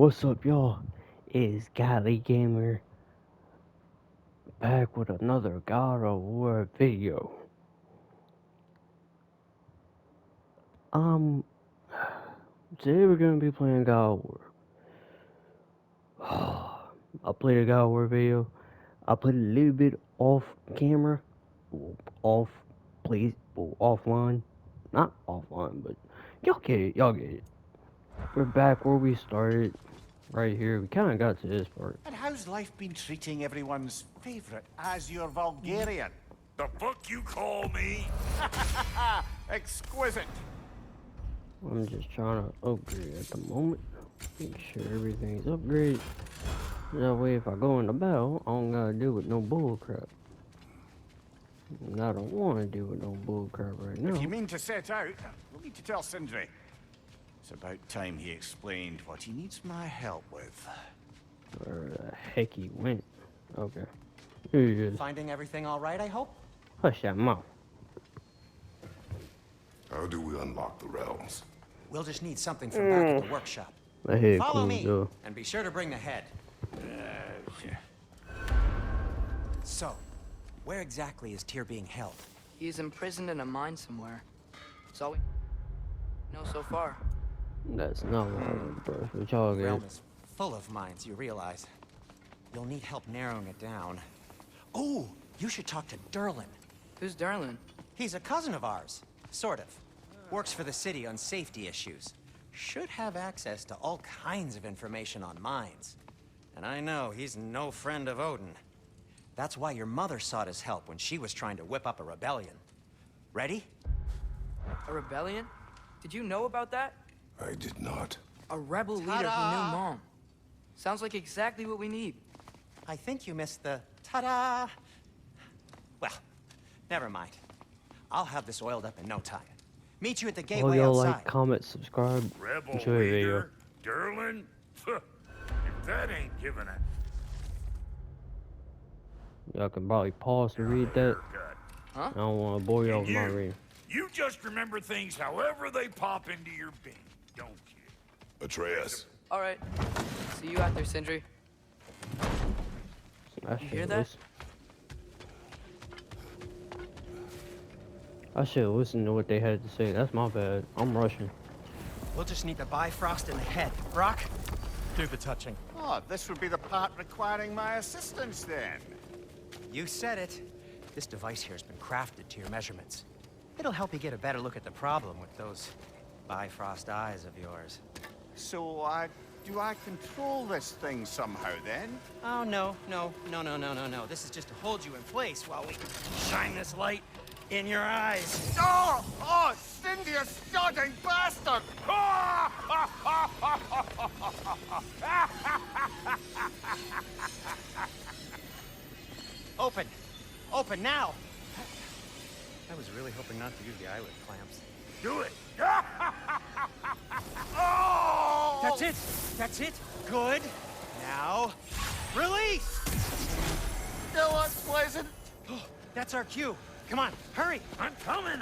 What's up, y'all? It's Godly Gamer back with another God of War video. Um, Today we're gonna be playing God of War. I played a God of War video. I played a little bit off camera, off, please, offline, not offline, but y'all get it. Y'all get it. We're back where we started. Right here, we kind of got to this part. And how's life been treating everyone's favourite Azure Vulgarian? The fuck you call me? Exquisite. I'm just trying to upgrade at the moment. Make sure everything's upgraded. That way, if I go in the battle, I don't gotta deal with no bull crap. And I don't want to deal with no bull crap right now. If you mean to set out, we'll need to tell Sindri. It's about time he explained what he needs my help with. Where the heck he went? Okay. Here he is. Finding everything all right, I hope? Hush that mouth. How do we unlock the realms? We'll just need something from back at the workshop. My head Follow cool, me, though. and be sure to bring the head. So, where exactly is Tyr being held? He's imprisoned in a mine somewhere. That's all we know so far. That's not what I was, bro. What y'all The get? realm is full of mines, you realize. You'll need help narrowing it down. Oh, you should talk to Derlin. Who's Darlin? He's a cousin of ours, sort of. Works for the city on safety issues. Should have access to all kinds of information on mines. And I know he's no friend of Odin. That's why your mother sought his help when she was trying to whip up a rebellion. Ready? A rebellion? Did you know about that? I did not. A rebel leader who knew Mom. Sounds like exactly what we need. I think you missed the ta-da. Well, never mind. I'll have this oiled up in no time. Meet you at the All gateway y'all outside. like, comment, subscribe, Rebel enjoy the video. leader? Derlin? If that ain't giving a Y'all can probably pause to read that. haircut. Huh? I don't want to bore y'all And with my reading. you just remember things however they pop into your bean, don't you? Atreus. All right. See you out there, Sindri. I You hear should that? listen. I should listen to what they had to say. That's my bad. I'm rushing. We'll just need the Bifrost in the head. Brock, do the touching. Oh, this would be the part requiring my assistance then. You said it. This device here has been crafted to your measurements. It'll help you get a better look at the problem with those Bifrost eyes of yours. So, do I control this thing somehow then? Oh, no. This is just to hold you in place while we shine this light in your eyes. Oh, Cindy, you sodding bastard! Open! Open now! I was really hoping not to use the eyelid clamps. Do it! Oh! That's it! That's it! Good! Now, release! Still unpleasant. That's our cue. Come on, hurry! I'm coming!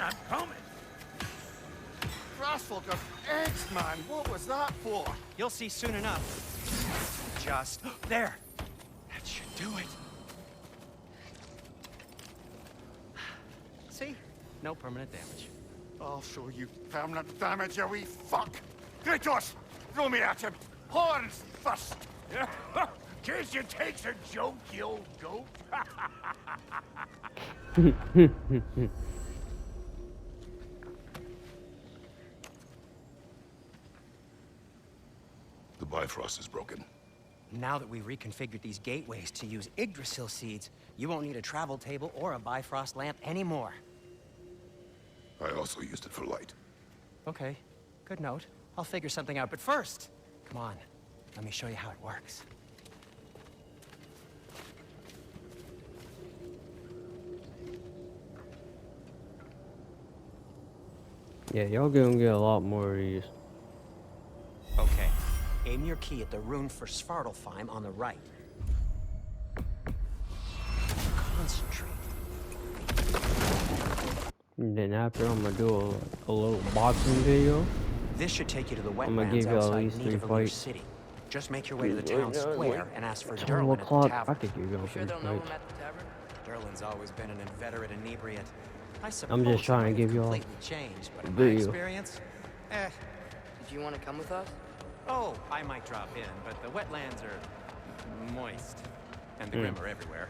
Grassful got eggs, man. What was that for? You'll see soon enough. Just there. That should do it. See? No permanent damage. I'll show you permanent damage, you wee fuck. Kratos, throw me at him. Horns first. Case you takes a joke, you old goat. The Bifrost is broken. Now that we've reconfigured these gateways to use Yggdrasil seeds, you won't need a travel table or a Bifrost lamp anymore. I also used it for light. Okay, good note. I'll figure something out, but first, come on, let me show you how it works. Yeah, y'all gonna get a lot more of these. Okay, aim your key at the rune for Svartalfheim on the right. Concentrate. And then after, I'm gonna do a little boxing video. This should take you to the I'm gonna wetlands give y'all outside these 3 Nidavellir fights. City. Just make your way to the town square and ask for 12 Derlin at the o'clock. I tavern. think you're going You sure pretty they'll know quick. him at the tavern? Derlin's always been an inveterate inebriate. I suppose I'm just he trying to might give have y'all completely changed, but in my video. experience, Did you want to come with us? oh, I might drop in, but the wetlands are moist. And the Grim are everywhere.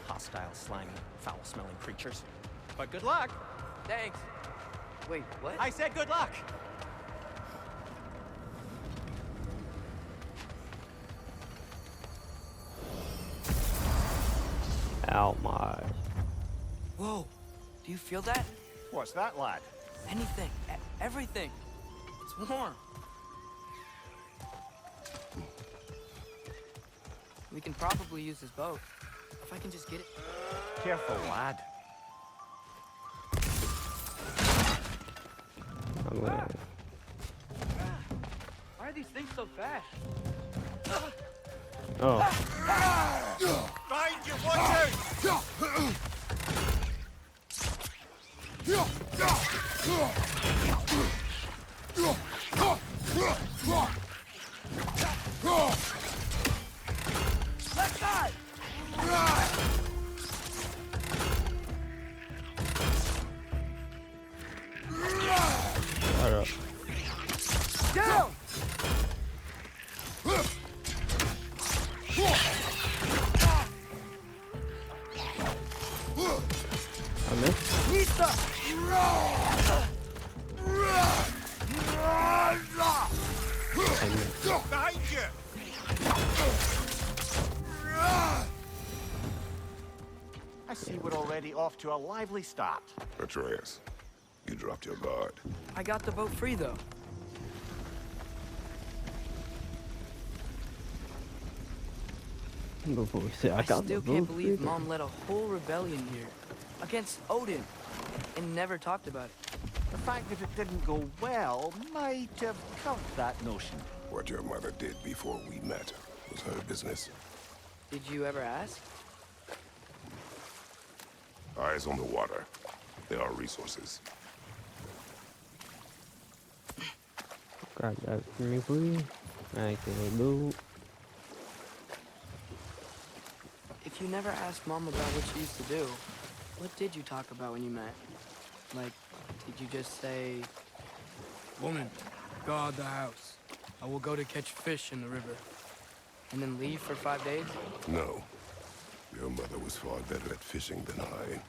Hostile, slimy, foul-smelling creatures. But good luck! Thanks. Wait, what? I said good luck! Out my eyes. Whoa. Do you feel that? What's that, lad? Anything. Everything. It's warm. We can probably use this boat. If I can just get it. Careful, lad. I'm gonna... Why are these things so fast? Oh, Behind you, watch out! Left side! shut up. Down! I missed. Nista! I missed. Behind you! I see we're already off to a lively start. Atreus, you dropped your guard. I got the boat free, though. Before we say I I got still the can't boat believe free. Mom led a whole rebellion here. Against Odin. And never talked about it. The fact that it didn't go well might have covered that notion. What your mother did before we met was her business. Did you ever ask? Eyes on the water. There are resources. Grab that for me, please. Thank you, dude. If you never asked Mom about what she used to do, what did you talk about when you met? Like, did you just say... Woman, guard the house. I will go to catch fish in the river. And then leave for 5 days? No. Your mother was far better at fishing than I.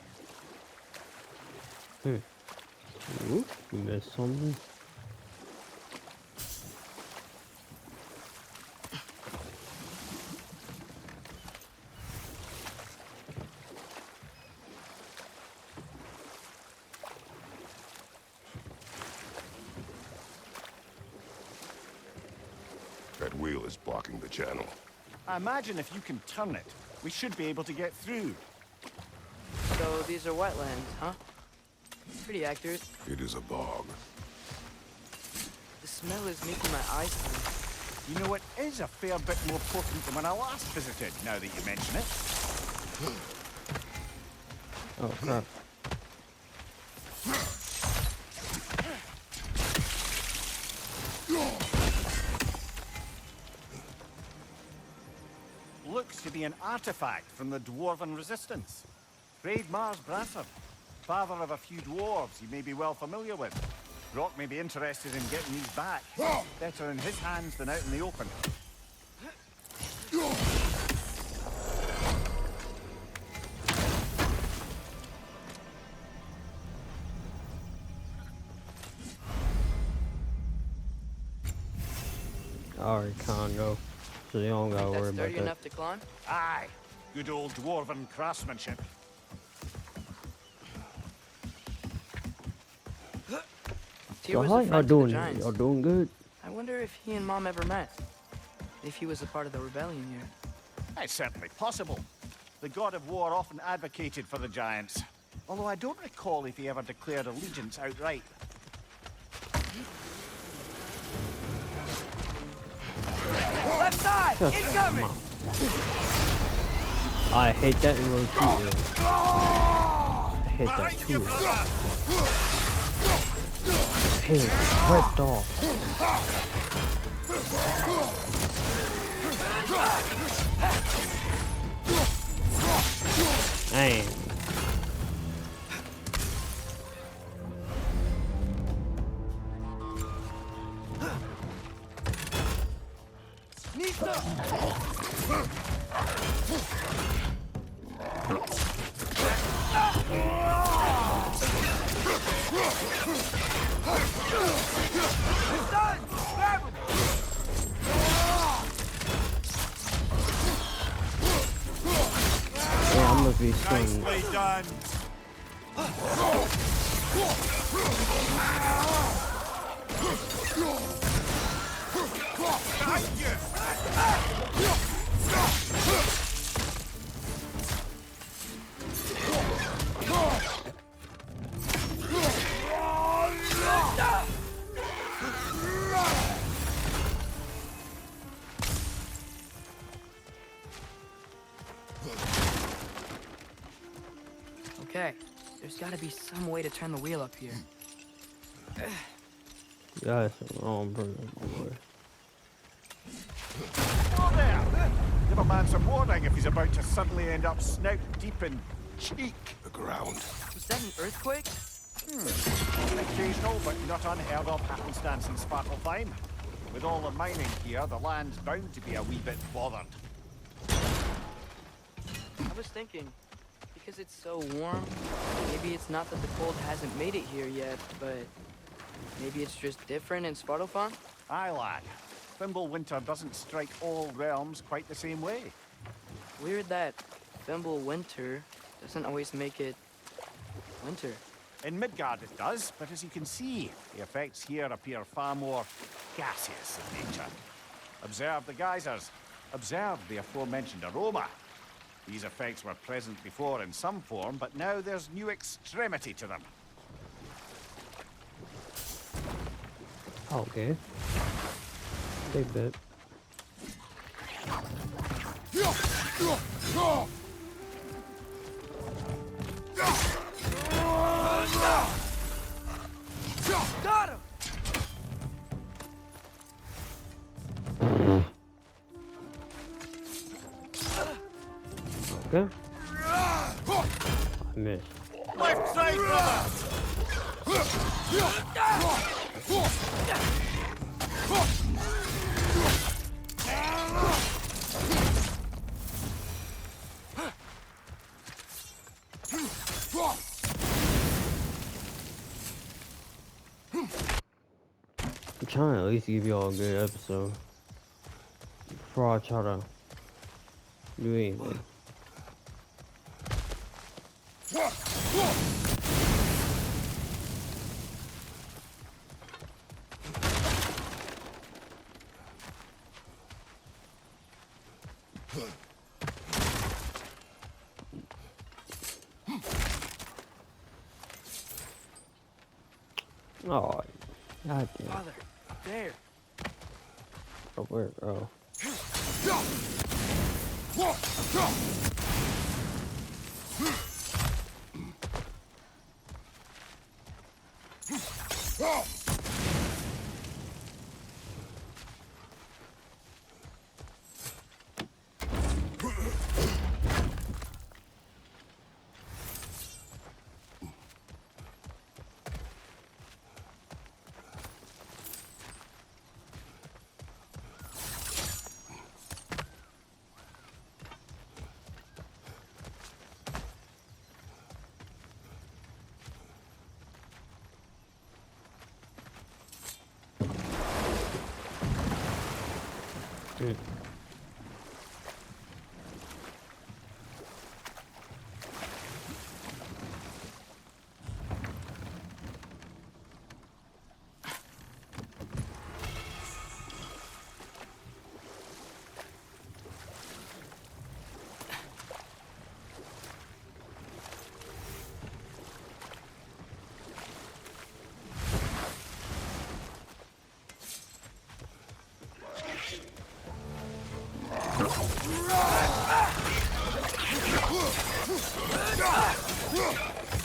Ooh, you missed something. That wheel is blocking the channel. I imagine if you can turn it, we should be able to get through. So these are wetlands, huh? Pretty accurate. It is a bog. The smell is making my eyes burn. You know, it is a fair bit more potent than when I last visited, now that you mention it. Oh, crap. Looks to be an artifact from the Dwarven Resistance. Raid Mars Brasser, father of a few dwarves you may be well familiar with. Rock may be interested in getting these back. Better in his hands than out in the open. Alright, Congo. So you don't gotta worry That's about sturdy that. enough to climb? Aye, good old Dwarven craftsmanship. So Tyr's how a y'all friend to the doing? Giants. Y'all doing good? I wonder if he and Mom ever met. If he was a part of the rebellion here. It's certainly possible. The God of War often advocated for the Giants. Although I don't recall if he ever declared allegiance outright. Left side! Incoming! I hate that in Road 2. I hate that too. Hey, ripped off. Dang. Yeah, I'm gonna be stunned. Nicely done. Okay, there's gotta be some way to turn the wheel up here. That's the wrong person, boy. Oh, there! Give a man some warning if he's about to suddenly end up snout deep in cheek. The ground. Was that an earthquake? An occasional but not unheard of happenstance in Svartalfheim. With all the mining here, the land's bound to be a wee bit bothered. I was thinking, because it's so warm, maybe it's not that the cold hasn't made it here yet, but maybe it's just different in Svartalfheim? Aye, lad. Thimble winter doesn't strike all realms quite the same way. Weird that Thimble winter doesn't always make it winter. In Midgard it does, but as you can see, the effects here appear far more gaseous in nature. Observe the geysers. Observe the aforementioned aroma. These effects were present before in some form, but now there's new extremity to them. Okay. Big bit. Got him! Okay. I missed. Left side, brother! I'm trying to at least give y'all a good episode before I try to do anything. Oh, god damn. Father, up there. Oh, where, bro? Dude.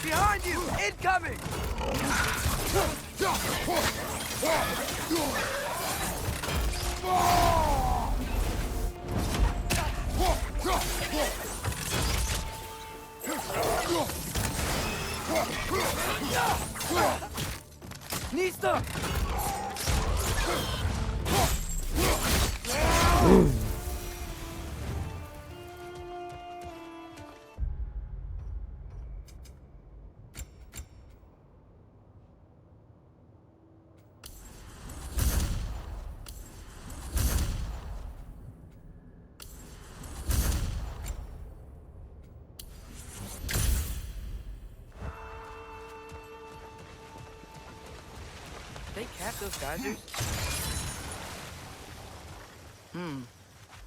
Behind you! Incoming! Nista! They cap those geysers?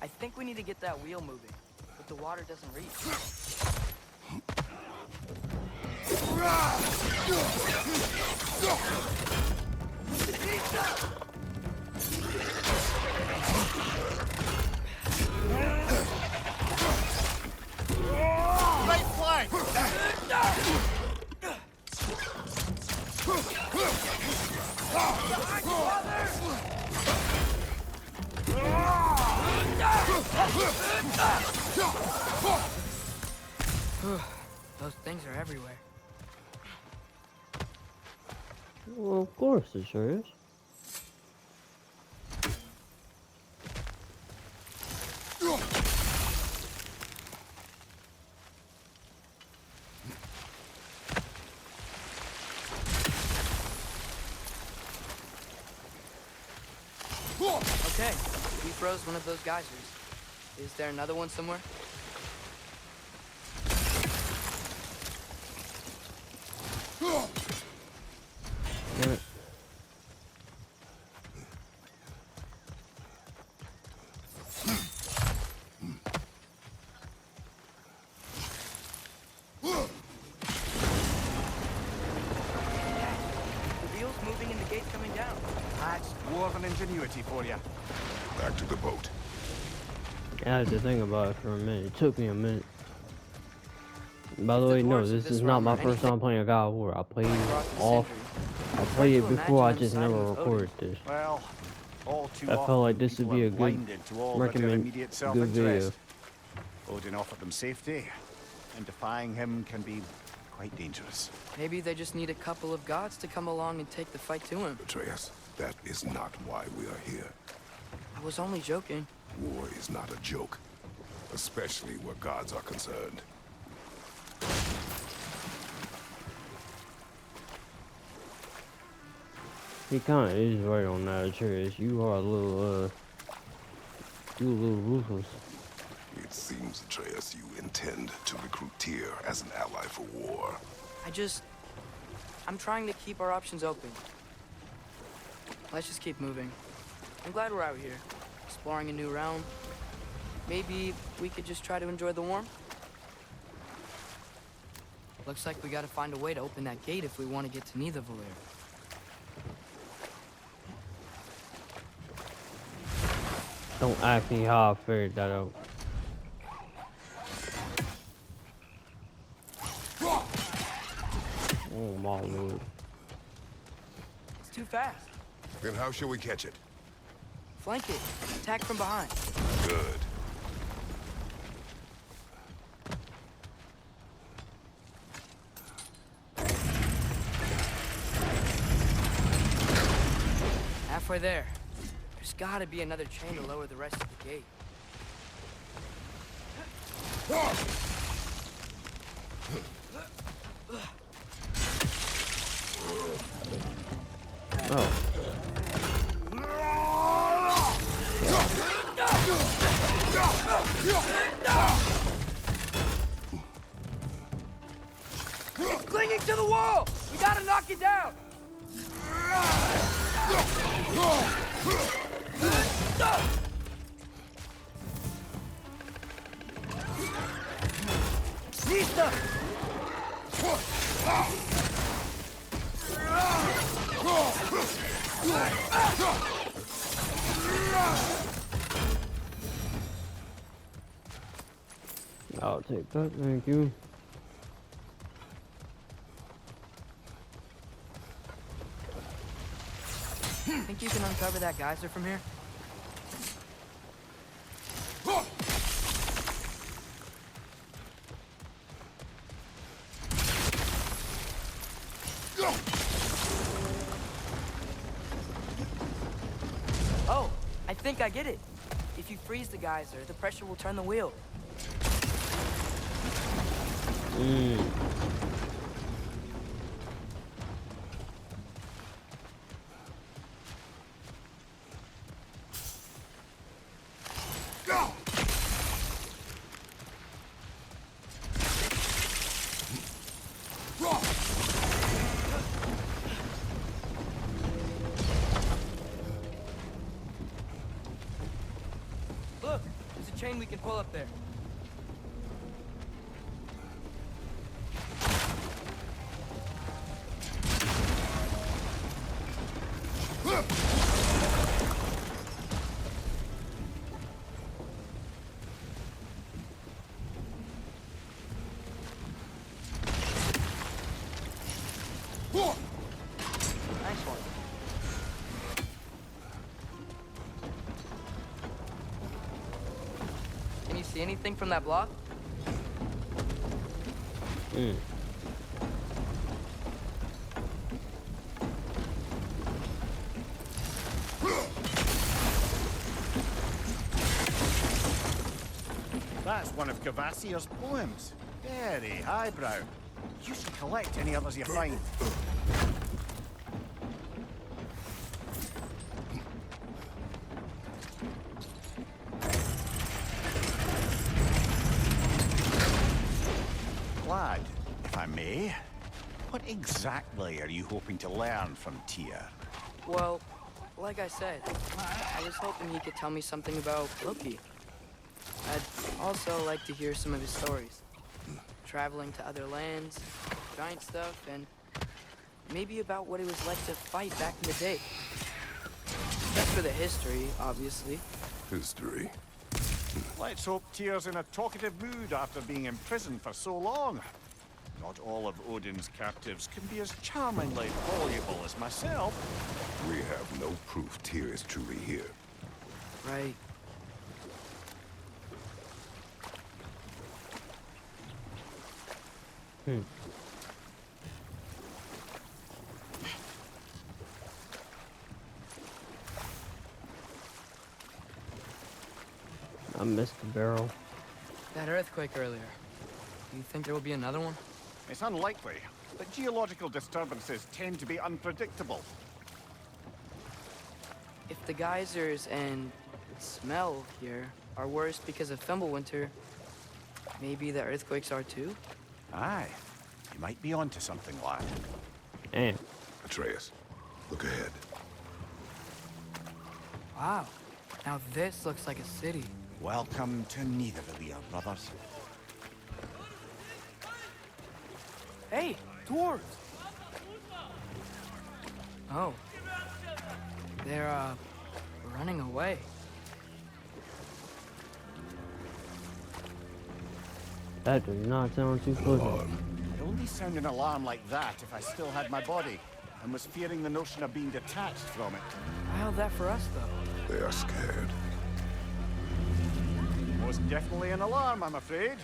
I think we need to get that wheel moving, but the water doesn't reach. Right flank! Those things are everywhere. Well, of course it sure is. Okay, we froze one of those geysers. Is there another one somewhere? Damn it. The wheel's moving and the gate's coming down. That's dwarven ingenuity for you. Back to the boat. I had to think about it for a minute. It took me a minute. By the If the way, no, dwarves of this this is not realm my are first time playing a God of War. I played Across the off. centuries, I played it hard to before. I imagine them just never siding with recorded this. Well, all too I often felt like this would people be are a good blinded to all but their recommend immediate good self-interest. video. Odin offered them safety, and defying him can be quite dangerous. Maybe they just need a couple of gods to come along and take the fight to him. Atreus, that is not why we are here. I was only joking. War is not a joke, especially where gods are concerned. He kind of is right on that, Atreus. You are a little, you a little ruthless. It seems, Atreus, you intend to recruit Tyr as an ally for war. I'm trying to keep our options open. Let's just keep moving. I'm glad we're out here, exploring a new realm. Maybe we could just try to enjoy the warmth? Looks like we gotta find a way to open that gate if we want to get to Nidavellir. Don't ask me how I figured that out. Oh my lord. It's too fast. Then how shall we catch it? Flank it. Attack from behind. Good. Halfway there. There's gotta be another chain to lower the rest of the gate. Oh. It's clinging to the wall! We gotta knock it down! Nista! I'll take that, thank you. Think you can uncover that geyser from here? think I get it. If you freeze the geyser, the pressure will turn the wheel. Look, there's a chain we can pull up there. Nice one. Can you see anything from that block? That's one of Cavassier's poems. Very highbrow. You should collect any others you find. Lad, if I may, what exactly are you hoping to learn from Tyr? Well, like I said, I was hoping he could tell me something about Loki. I'd also like to hear some of his stories. Traveling to other lands, giant stuff, and maybe about what it was like to fight back in the day. Just for the history, obviously. History. Let's hope Tyr's in a talkative mood after being imprisoned for so long. Not all of Odin's captives can be as charmingly voluble as myself. We have no proof Tyr is truly here. Right. I missed the barrel. That earthquake earlier. Do you think there will be another one? It's unlikely, but geological disturbances tend to be unpredictable. If the geysers and smell here are worse because of Fimbulwinter, maybe the earthquakes are too? Aye, you might be onto something, lad. Damn. Atreus, look ahead. Wow. Now this looks like a city. Welcome to Nidavellir, brothers. Hey, dwarves! Oh. They're, running away. That does not sound too pleasant. I'd only sound an alarm like that if I still had my body, and was fearing the notion of being detached from it. How'd that for us, though? They are scared. Most definitely an alarm, I'm afraid.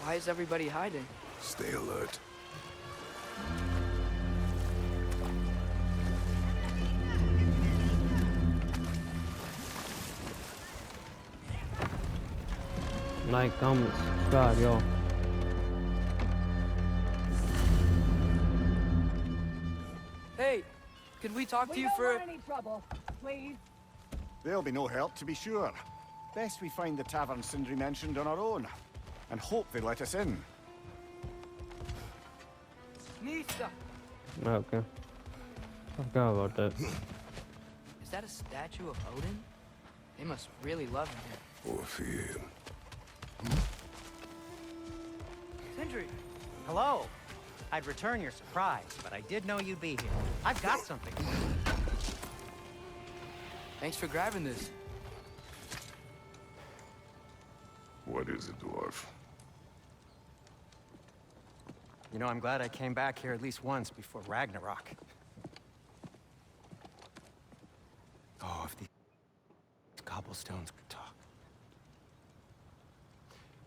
Why is everybody hiding? Stay alert. Like, comment, subscribe, y'all. Hey, could we talk to We you don't for... want any trouble, please. There'll be no help, to be sure. Best we find the tavern Sindri mentioned on our own, and hope they let us in. Nista! Okay. Forgot about that. Is that a statue of Odin? They must really love him here. Or fear him. Sindri! Hello. I'd return your surprise, but I did know you'd be here. I've got something for you. Thanks for grabbing this. What is it, dwarf? You know, I'm glad I came back here at least once before Ragnarok. Oh, if these cobblestones could talk.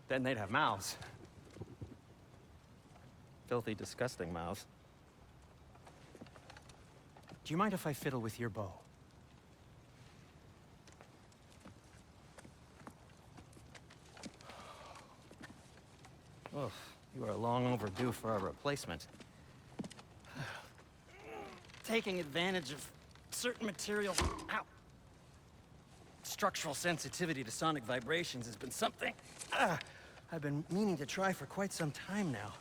Then they'd have mouths. Filthy, disgusting mouths. Do you mind if I fiddle with your bow? Oof, you are long overdue for a replacement. Taking advantage of certain materials. Ow. Structural sensitivity to sonic vibrations has been something I've been meaning to try for quite some time now.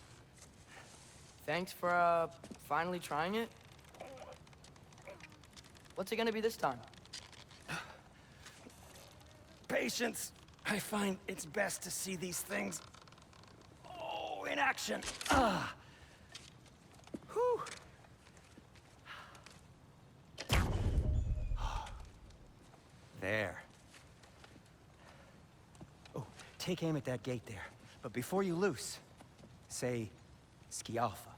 Thanks for, finally trying it. What's it gonna be this time? Patience. I find it's best to see these things, in action. Whew. There. Oh, take aim at that gate there. But before you loose, say, Skialfa.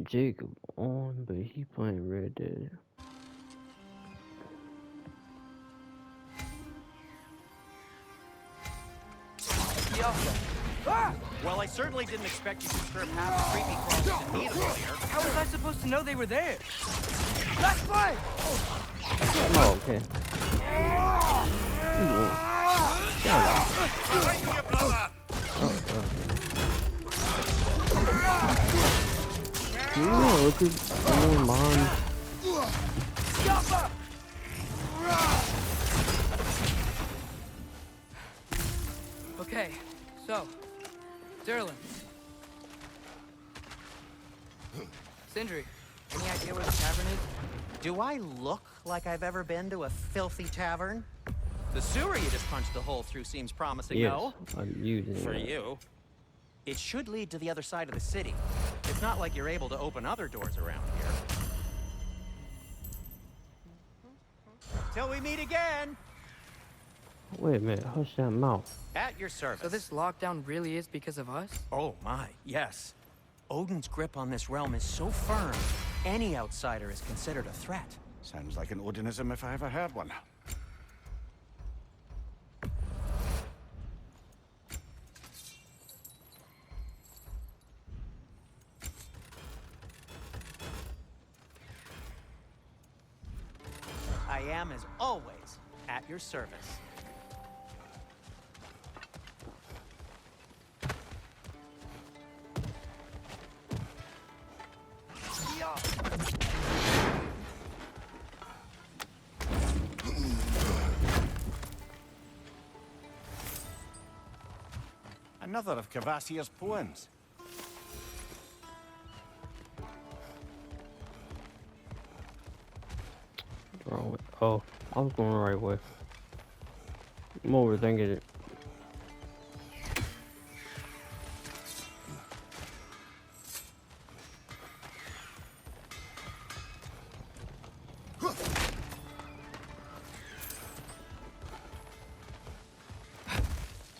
Jacob on, but he playing Red Dead. Well, I certainly didn't expect you to disturb half the creepy crawlers in need earlier. How was I supposed to know they were there? Let's play! Oh, okay. Look at someone behind. Okay, so, Derlin. Sindri, any idea where the tavern is? Do I look like I've ever been to a filthy tavern? The sewer you just punched the hole through seems promising, Yes, no? I'm using For it. you. It should lead to the other side of the city. It's not like you're able to open other doors around here. Till we meet again! Wait a minute, hush that mouth. At your service. So this lockdown really is because of us? Oh my, yes. Odin's grip on this realm is so firm, any outsider is considered a threat. Sounds like an Odinism if I ever heard one. I am, as always, at your service. Another of Kvasir's poems. Wrong way. Oh, I was going the right way. I'm overthinking it.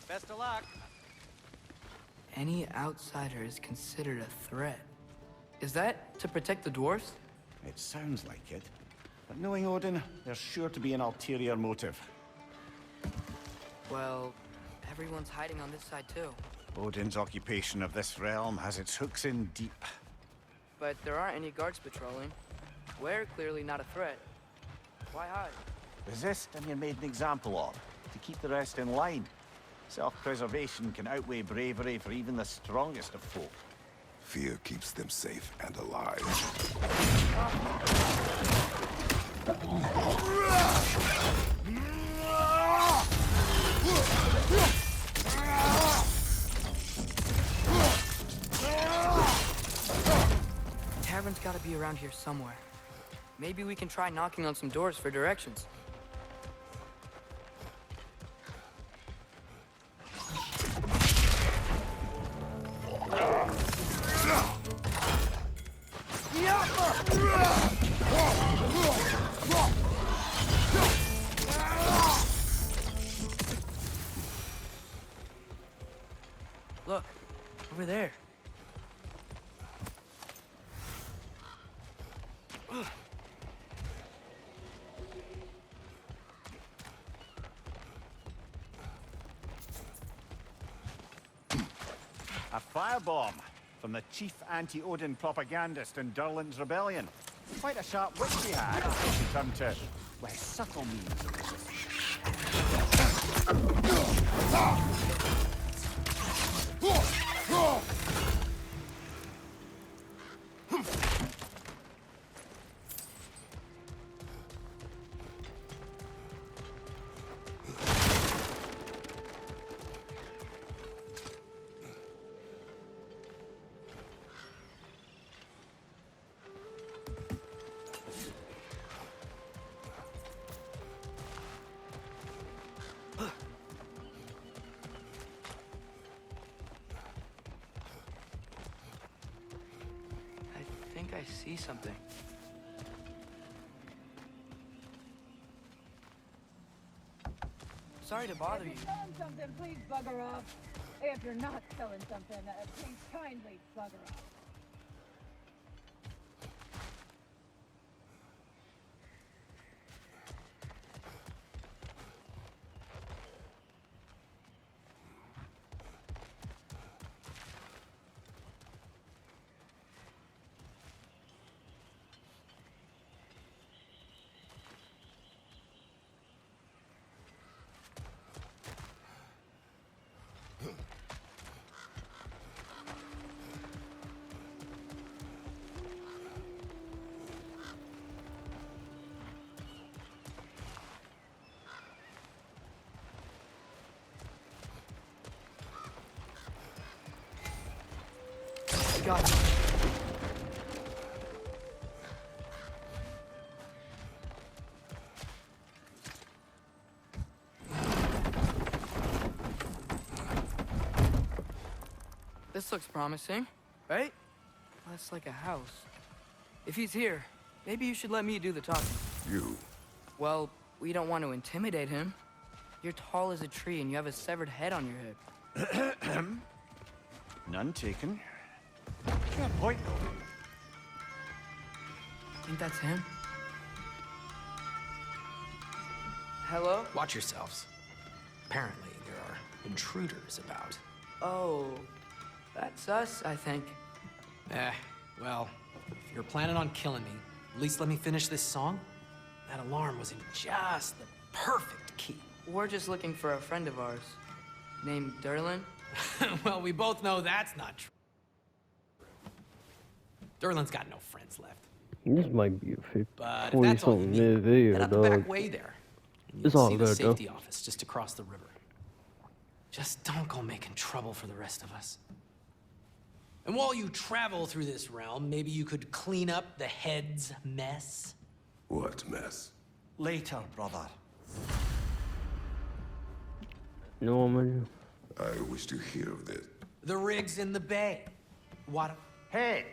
Best of luck. Any outsider is considered a threat. Is that to protect the dwarves? It sounds like it. But knowing Odin, there's sure to be an ulterior motive. Well, everyone's hiding on this side too. Odin's occupation of this realm has its hooks in deep. But there aren't any guards patrolling. We're clearly not a threat. Why hide? Resist and you're made an example of, to keep the rest in line. Self-preservation can outweigh bravery for even the strongest of folk. Fear keeps them safe and alive. Tavern's gotta be around here somewhere. Maybe we can try knocking on some doors for directions. Look, over there. A firebomb from the chief anti-Odin propagandist in Durlin's rebellion. Quite a sharp wit he had, to turn to less subtle means of resistance. I think I see something. Sorry to bother you. If you're selling something, please bugger off. If you're not selling something, please kindly bugger off. Got it. This looks promising, right? That's like a house. If he's here, maybe you should let me do the talking. You. Well, we don't want to intimidate him. You're tall as a tree and you have a severed head on your head. None taken. Fair point, though. Think that's him? Hello? Watch yourselves. Apparently, there are intruders about. Oh, that's us, I think. Well, if you're planning on killing me, at least let me finish this song. That alarm was in just the perfect key. We're just looking for a friend of ours, named Durlin. Well, we both know that's not true. Durlin's got no friends left. This might be a But if 40 that's all you something need, minute video, head up the dog. back way there. And It's you'll all see the good, though. safety office just across the river. Just don't go making trouble for the rest of us. And while you travel through this realm, maybe you could clean up the head's mess. What mess? Later, brother. No, man. I wish to hear of this. The rig's in the bay. What? Hey!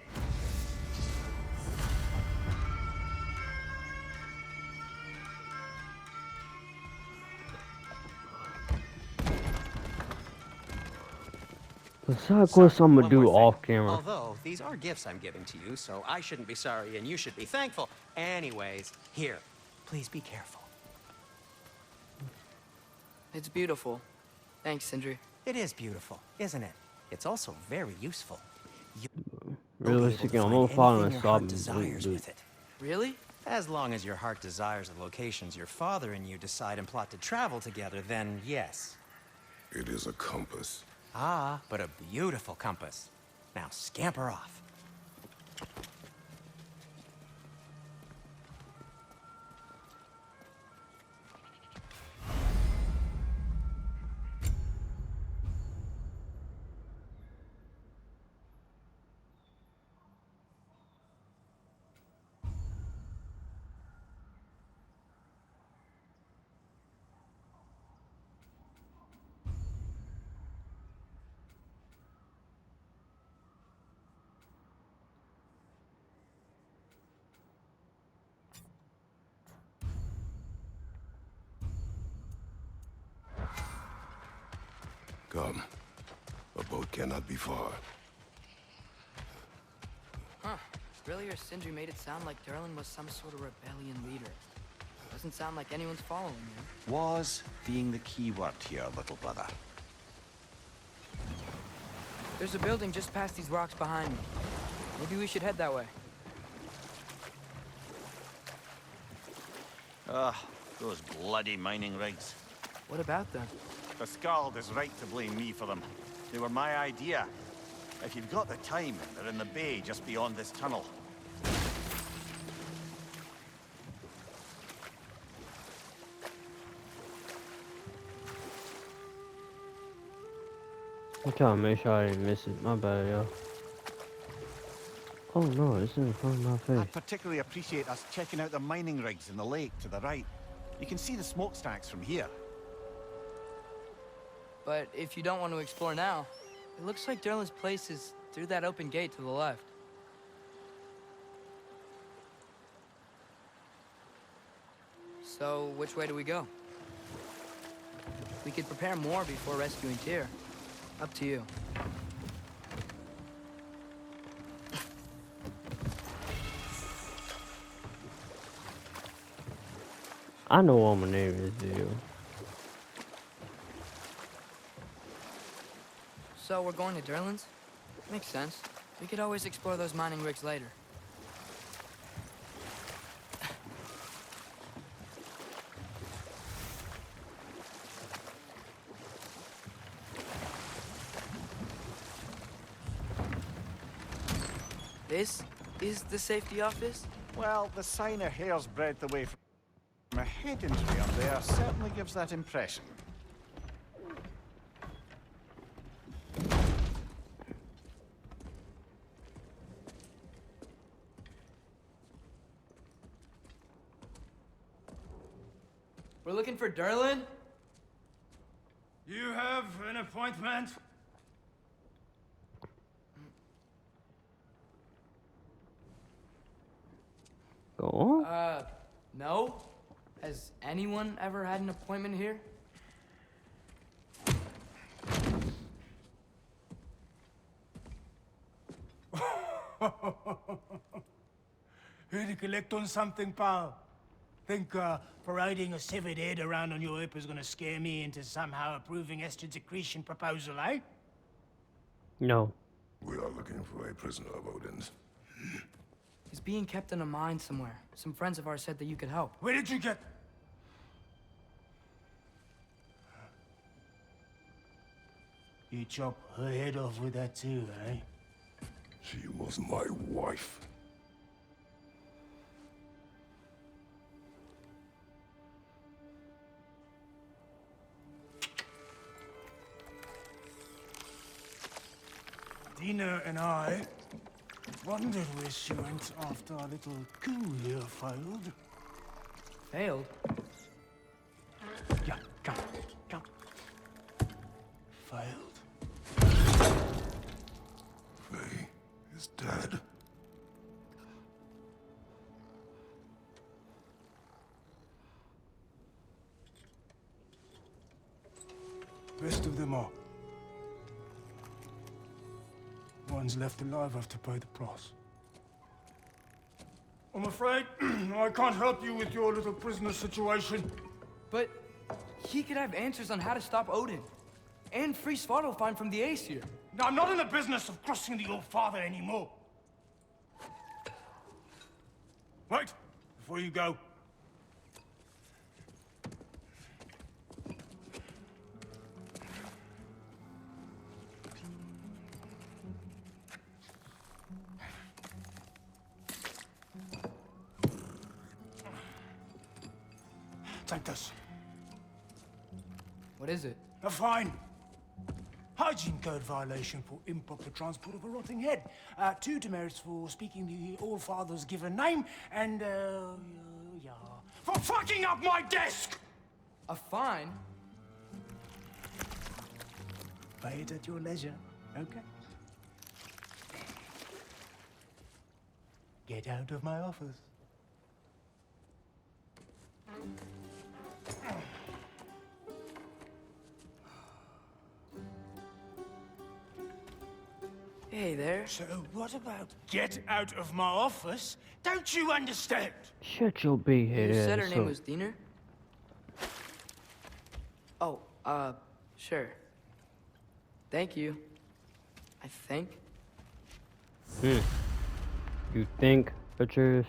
The side quest I'm gonna One do more thing. off camera. Although, these are gifts I'm giving to you, so I shouldn't be sorry and you should be thankful. Anyways, here, please be careful. It's beautiful. Thanks, Sindri. It is beautiful, isn't it? It's also very useful. Realistically, I'm You'll gonna be able to follow find and anything your stop heart and desires do with it. Really? As long as your heart desires the locations your father and you decide and plot to travel together, then yes. It is a compass. Ah, but a beautiful compass. Now scamper off. Come. A boat cannot be far. Huh. Really, or Sindri made it sound like Durlin was some sort of rebellion leader. Doesn't sound like anyone's following him. Was being the key word here, little brother. There's a building just past these rocks behind me. Maybe we should head that way. Ugh, those bloody mining rigs. What about them? The Skald is right to blame me for them. They were my idea. If you've got the time, they're in the bay just beyond this tunnel. I'm trying to make sure I didn't miss it. My bad, y'all. Oh no, it's in front of my I face. particularly appreciate us checking out the mining rigs in the lake to the right. You can see the smokestacks from here. But if you don't want to explore now, it looks like Derlin's place is through that open gate to the left. So, which way do we go? We could prepare more before rescuing Tyr. Up to you. I know what my name is, dude. So, we're going to Derlin's? Makes sense. We could always explore those mining rigs later. This is the safety office? Well, the sign a hair's breadth away from a head injury up there certainly gives that impression. We're looking for Derlin? You have an appointment? Go on. No. Has anyone ever had an appointment here? Here to collect on something, pal? Think parading a severed head around on your hip is gonna scare me into somehow approving Esther's accretion proposal, eh? No. We are looking for a prisoner of Odin's. He's being kept in a mine somewhere. Some friends of ours said that you could help. Where did you get... You chop her head off with that too, eh? She was my wife. Dina and I wondered where she went after our little coup here failed. Failed? Yeah, come. Failed. Faye is dead. Rest of them are. Ones left alive have to pay the price. I'm afraid I can't help you with your little prisoner situation. But he could have answers on how to stop Odin. And free Svartalfheim from the Aesir. Now, I'm not in the business of crossing the old father anymore. Wait, before you go. Take this. What is it? A fine. Hygiene code violation for improper transport of a rotting head. 2 demerits for speaking the All-Father's given name, and, yeah, for fucking up my desk! A fine? Pay it at your leisure, okay? Get out of my office. Hey there. So what about get out of my office? Don't you understand? Shut your big head You ass said her name up. was Diener? Oh, sure. Thank you. I think. You think, Patrice?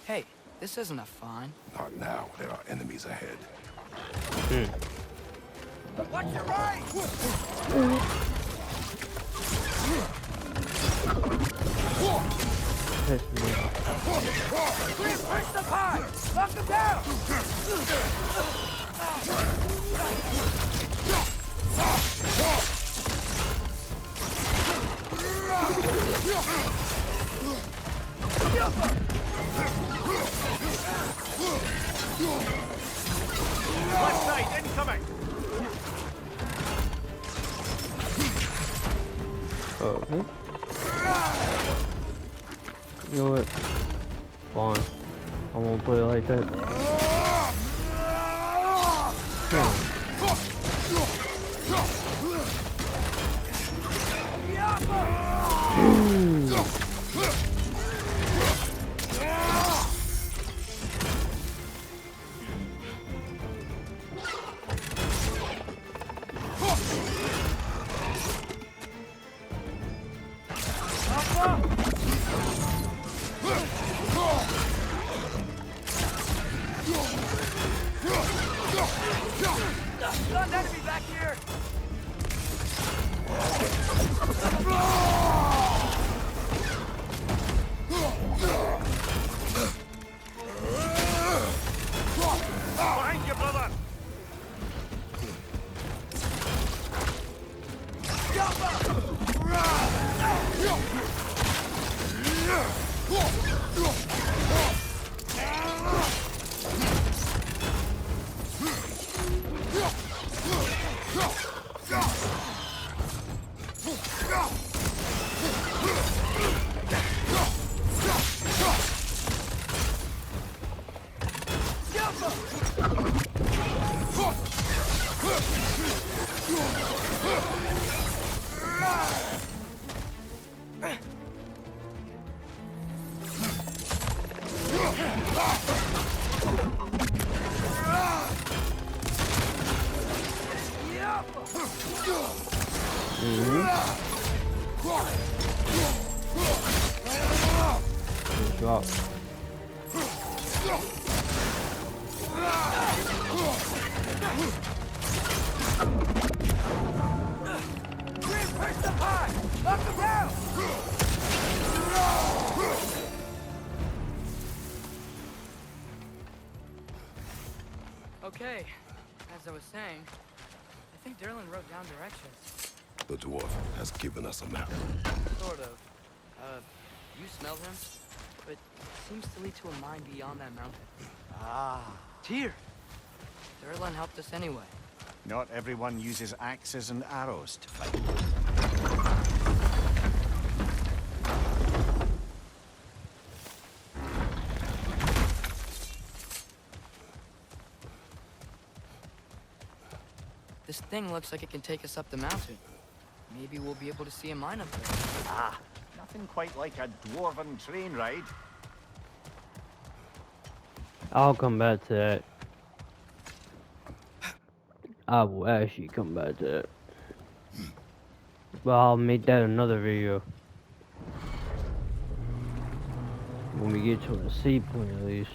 Hey, this isn't a fine. Not now. There are enemies ahead. Watch your right! Piss me off. Push the pie! Knock him down! Left side, incoming! Okay. You know what? Fine. I won't play it like that. Stunned enemy back here! Behind you, brother! Drop. Push the pie! Knock him down! Okay, as I was saying, I think Derlin wrote down directions. The dwarf has given us a map. Sort of. You smell him? But it seems to lead to a mine beyond that mountain. Ah, Tyr! Derlin helped us anyway. not everyone uses axes and arrows to fight. This thing looks like it can take us up the mountain. Maybe we'll be able to see a mine up there. Ah, nothing quite like a dwarven train ride. I'll come back to that. I will actually come back to that. But I'll make that another video. When we get to a sea point at least.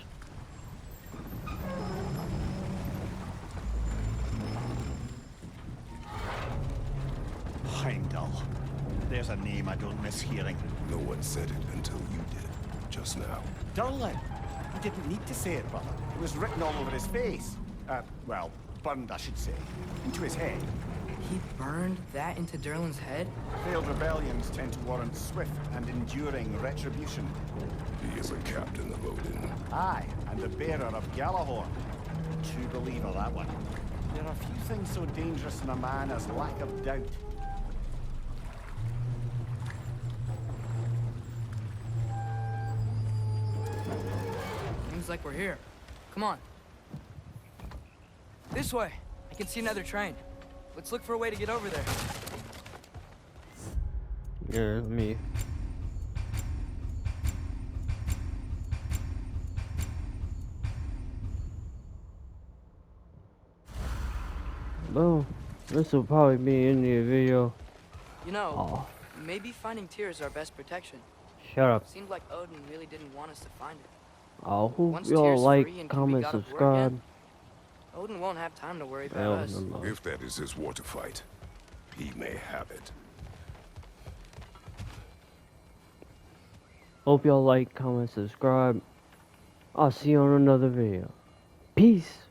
Heimdall. There's a name I don't miss hearing. No one said it until you did, just now. Durlin. He didn't need to say it, brother. It was written all over his face. Well, burned, I should say. Into his head. He burned that into Derlin's head? Failed rebellions tend to warrant swift and enduring retribution. He is a captain of Odin. Aye, and the bearer of Galahorn. True believer, that one. There are few things so dangerous in a man as lack of doubt. Seems like we're here. Come on. This way. I can see another train. Let's look for a way to get over there. Yeah, me. Well, this will probably be in the video. You know, Oh, maybe finding Tyr is our best protection. shut up. Seemed like Odin really didn't want us to find it. I hope Once y'all Tyr's like, free and can be comment, God of War again, subscribe. Odin won't have time to worry about Oh, us. never mind. If that is his war to fight, he may have it. Hope y'all like, comment, subscribe. I'll see you on another video. Peace.